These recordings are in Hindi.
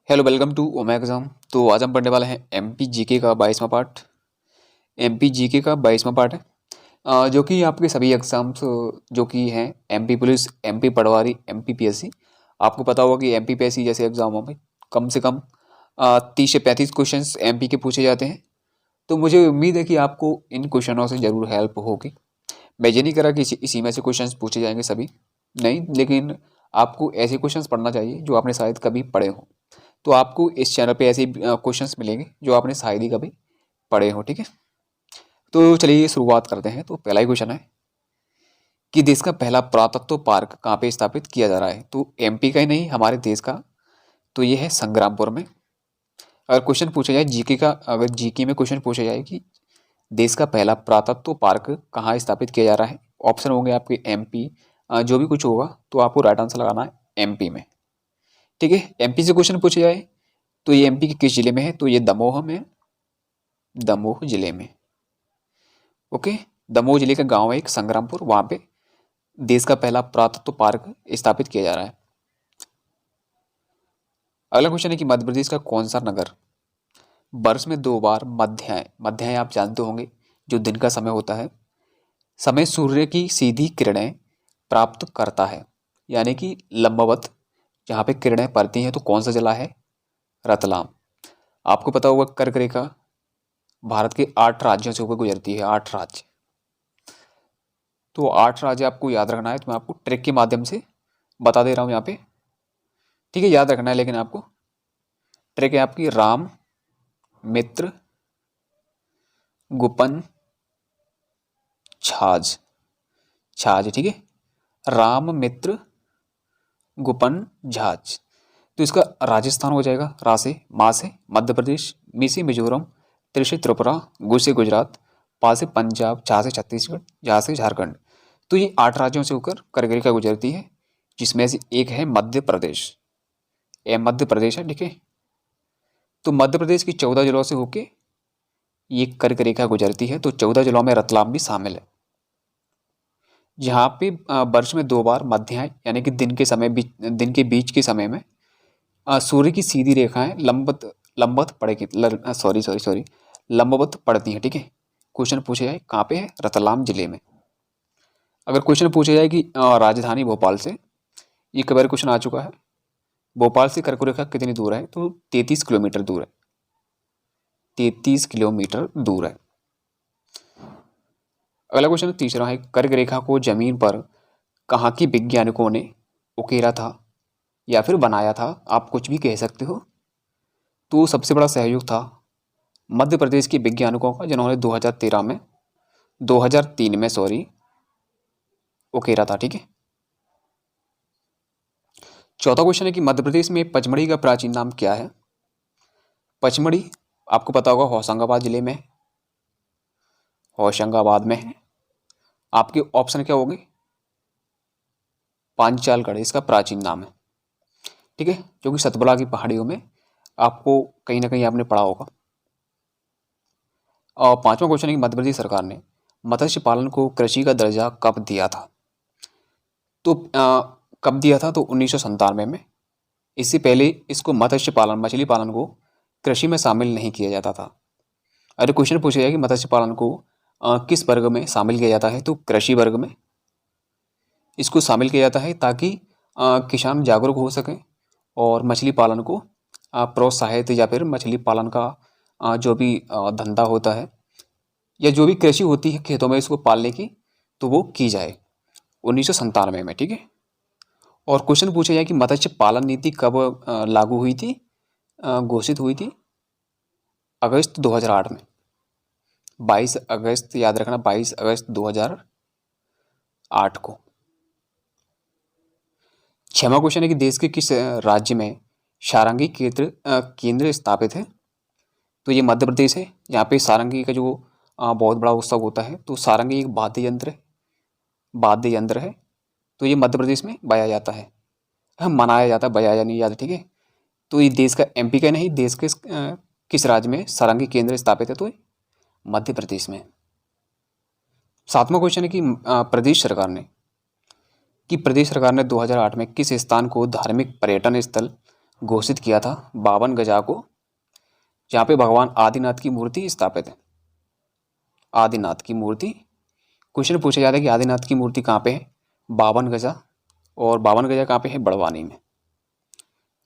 Hello welcome to Omega exam. तो आज हम पढ़ने वाले हैं एमपी जीके का 22वां पार्ट। एमपी जीके का 22वां पार्ट है जो कि आपके सभी एग्जाम्स जो कि हैं एमपी पुलिस, एमपी पटवारी, एमपी पीएससी। आपको पता होगा कि एमपी पीएससी जैसे एग्जामों में कम से कम 30 से 35 क्वेश्चंस एमपी के पूछे जाते हैं। तो मुझे उम्मीद है कि आपको इन क्वेश्चनों से ज़रूर हेल्प होगी। मैं ये नहीं कह रहा कि इसी में से क्वेश्चंस पूछे जाएंगे सभी, नहीं, लेकिन आपको ऐसे क्वेश्चंस पढ़ना चाहिए जो आपने शायद कभी पढ़े हों। तो आपको इस चैनल पे ऐसे क्वेश्चंस मिलेंगे जो आपने शायद ही कभी पढ़े हो, ठीक है। तो चलिए शुरुआत करते हैं। तो पहला ही क्वेश्चन है कि देश का पहला पुरातत्व पार्क कहाँ पे स्थापित किया जा रहा है। तो एमपी का ही नहीं, हमारे देश का। तो ये है संग्रामपुर में। अगर क्वेश्चन पूछा जाए जीके का, अगर जीके में क्वेश्चन पूछा जाए कि देश का पहला पुरातत्व पार्क कहाँ स्थापित किया जा रहा है, ऑप्शन होंगे आपके एमपी, जो भी कुछ होगा तो आपको राइट आंसर लगाना है एमपी में, ठीक है। एमपी से क्वेश्चन पूछा जाए तो ये एमपी के किस जिले में है, तो ये दमोह में, दमोह जिले में। ओके, दमोह जिले का गांव है एक संग्रामपुर, वहां पे देश का पहला पुरातत्व पार्क स्थापित किया जा रहा है। अगला क्वेश्चन है कि मध्य प्रदेश का कौन सा नगर वर्ष में 2 बार मध्याह्न, मध्याह्न आप जानते होंगे जो दिन का समय होता है, समय सूर्य की सीधी किरणें प्राप्त करता है, यानी कि लंबवत जहाँ पे किरणें पड़ती हैं, तो कौन सा जिला है, रतलाम। आपको पता होगा कर्क रेखा भारत के 8 राज्यों से होकर गुजरती है, 8 राज्य। तो 8 राज्य आपको याद रखना है, तो मैं आपको ट्रिक के माध्यम से बता दे रहा हूँ यहाँ पे, ठीक है। याद रखना है, लेकिन आपको ट्रिक है आपकी राम, मित्र, गुपन, छाछ, छाछ, ठीक है। राम, मित्र, गुपन, झाज। तो इसका राजस्थान हो जाएगा रा से, मा से मध्य प्रदेश, मी से मिजोरम, त्रि से त्रिपुरा, गु से गुजरात, पा से पंजाब, झा से छत्तीसगढ़, झा से झारखंड। तो ये 8 राज्यों से होकर कर्क रेखा गुजरती है, जिसमें से एक है मध्य प्रदेश। ये मध्य प्रदेश है, ठीक है। तो मध्य प्रदेश की 14 जिलों से होके ये कर्क रेखा गुजरती है, तो 14 जिलों में रतलाम भी शामिल है, जहाँ पे वर्ष में 2 बार मध्याह्न यानी कि दिन के बीच के समय में सूर्य की सीधी रेखाएं लंबवत पड़ेगी, सॉरी लंबवत पड़ती हैं, ठीक है। क्वेश्चन पूछे जाए कहाँ पे है, रतलाम जिले में। अगर क्वेश्चन पूछा जाए कि राजधानी भोपाल से, ये कई बार क्वेश्चन आ चुका है, भोपाल से कर्क रेखा कितनी दूर है, तो 33 किलोमीटर दूर है, 33 किलोमीटर दूर है। अगला क्वेश्चन तीसरा है, कर्क रेखा को जमीन पर कहाँ की वैज्ञानिकों ने उकेरा था या फिर बनाया था, आप कुछ भी कह सकते हो। तो सबसे बड़ा सहयोग था मध्य प्रदेश के वैज्ञानिकों का, जिन्होंने 2003 में उकेरा था, ठीक है। चौथा क्वेश्चन है कि मध्य प्रदेश में पचमढ़ी का प्राचीन नाम क्या है। पचमढ़ी आपको पता होगा होशंगाबाद जिले में, होशंगाबाद में है। आपके ऑप्शन क्या होंगे, पांचालगढ़ इसका प्राचीन नाम है, ठीक है, जो कि सतपुड़ा की पहाड़ियों में आपको कहीं ना कहीं आपने पढ़ा होगा। और पांचवा क्वेश्चन है कि मध्य प्रदेश सरकार ने मत्स्य पालन को कृषि का दर्जा कब दिया था। तो कब दिया था, तो 1997 में। इससे पहले इसको मत्स्य पालन, मछली पालन को कृषि में शामिल नहीं किया जाता था। अरे क्वेश्चन पूछा जाए कि मत्स्य पालन को किस वर्ग में शामिल किया जाता है, तो कृषि वर्ग में इसको शामिल किया जाता है, ताकि किसान जागरूक हो सकें और मछली पालन को प्रोत्साहित, या फिर मछली पालन का जो भी धंधा होता है या जो भी कृषि होती है खेतों में इसको पालने की, तो वो की जाए 1997 में, ठीक है। और क्वेश्चन पूछा जाए कि मत्स्य पालन नीति कब लागू हुई थी, घोषित हुई थी, अगस्त 2008 में, 22 अगस्त, याद रखना 22 अगस्त 2008 को। छठवां क्वेश्चन है कि देश के किस राज्य में सारंगी केंद्र स्थापित है। तो ये मध्य प्रदेश है, यहाँ पे सारंगी का जो बहुत बड़ा उत्सव होता है। तो सारंगी एक वाद्य यंत्र है, तो ये मध्य प्रदेश में बजाया जाता है, मनाया जाता है, बजाया नहीं जाता, ठीक है। तो ये देश का, एमपी का नहीं, देश के किस राज्य में सारंगी केंद्र स्थापित है, तो मध्य प्रदेश में। सातवां क्वेश्चन है कि प्रदेश सरकार ने 2008 में किस स्थान को धार्मिक पर्यटन स्थल घोषित किया था 52 गजा को, जहाँ पे भगवान आदिनाथ की मूर्ति स्थापित है। आदिनाथ की मूर्ति, क्वेश्चन पूछा जाता है कि आदिनाथ की मूर्ति कहाँ पे है? 52 गजा। और 52 गजा कहाँ पे है? बड़वानी में,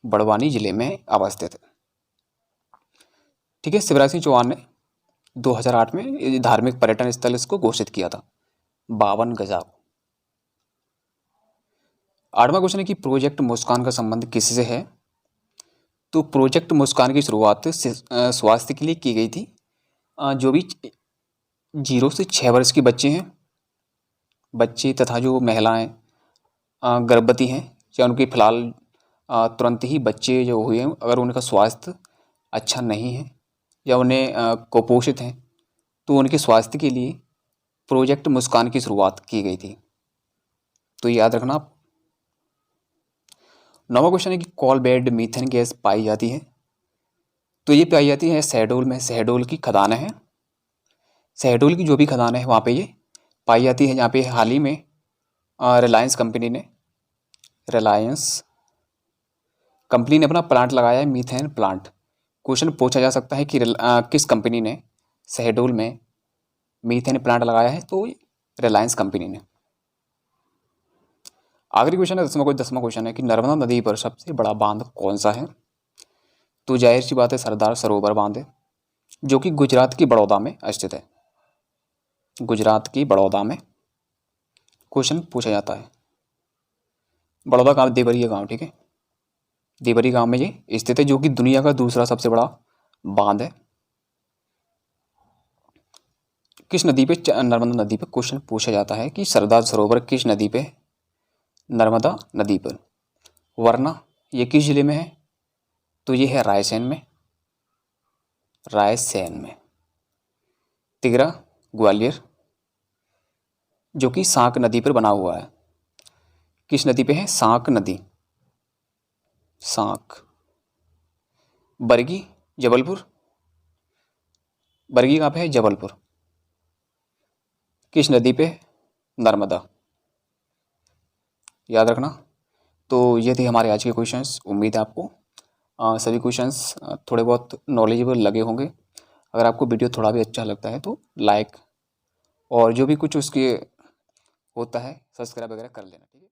बड़वानी जिले में अवस्थित है। ठीक है, शिवराज सिंह चौहान ने 2008 में धार्मिक पर्यटन स्थल इसको घोषित किया था 52 गजा को। 8वां क्वेश्चन है कि प्रोजेक्ट मुस्कान का संबंध किससे है? तो प्रोजेक्ट मुस्कान की शुरुआत स्वास्थ्य के लिए की गई थी। जो भी 0 से 6 वर्ष के बच्चे हैं, बच्चे तथा जो महिलाएं गर्भवती हैं या उनके फिलहाल तुरंत ही बच्चे जो हुए हैं, अगर उनका स्वास्थ्य अच्छा नहीं है या उन्हें कुपोषित हैं, तो उनके स्वास्थ्य के लिए प्रोजेक्ट मुस्कान की शुरुआत की गई थी। तो याद रखना आप। 9वां क्वेश्चन है कि कॉल बेड मीथेन गैस पाई जाती है। तो ये पाई जाती है शहडोल में, शहडोल की खदान है। शहडोल की जो भी खदान है वहाँ पे ये पाई जाती है, जहाँ पे हाल ही में रिलायंस कंपनी ने अपना प्लांट लगाया है, मीथेन प्लांट। क्वेश्चन पूछा जा सकता है कि किस कंपनी ने शहडोल में मीथेन प्लांट लगाया है? तो रिलायंस कंपनी ने। आखिरी क्वेश्चन है 10वां क्वेश्चन है कि नर्मदा नदी पर सबसे बड़ा बांध कौन सा है? तो जाहिर सी बात है सरदार सरोवर बांध है, जो कि गुजरात की बड़ौदा में स्थित है। गुजरात की बड़ौदा में क्वेश्चन पूछा जाता है। बड़ौदा गांव देवरिया गांव, ठीक है, देवरी गांव में ये स्थित है, जो कि दुनिया का दूसरा सबसे बड़ा बांध है। किस नदी पे? नर्मदा नदी पे क्वेश्चन पूछा जाता है कि सरदार सरोवर किस नदी पे? नर्मदा नदी पर। वरना ये किस जिले में है? तो ये है रायसेन में, रायसेन में। तिगरा ग्वालियर, जो कि सांक नदी पर बना हुआ है। किस नदी पे है? सांक नदी, सांक। बरगी जबलपुर, बरगी कहाँ पे है? जबलपुर। किस नदी पे? नर्मदा। याद रखना। तो ये थे हमारे आज के क्वेश्चंस। उम्मीद है आपको सभी क्वेश्चंस थोड़े बहुत नॉलेजेबल लगे होंगे। अगर आपको वीडियो थोड़ा भी अच्छा लगता है तो लाइक और जो भी कुछ उसके होता है सब्सक्राइब वगैरह कर लेना, ठीक है।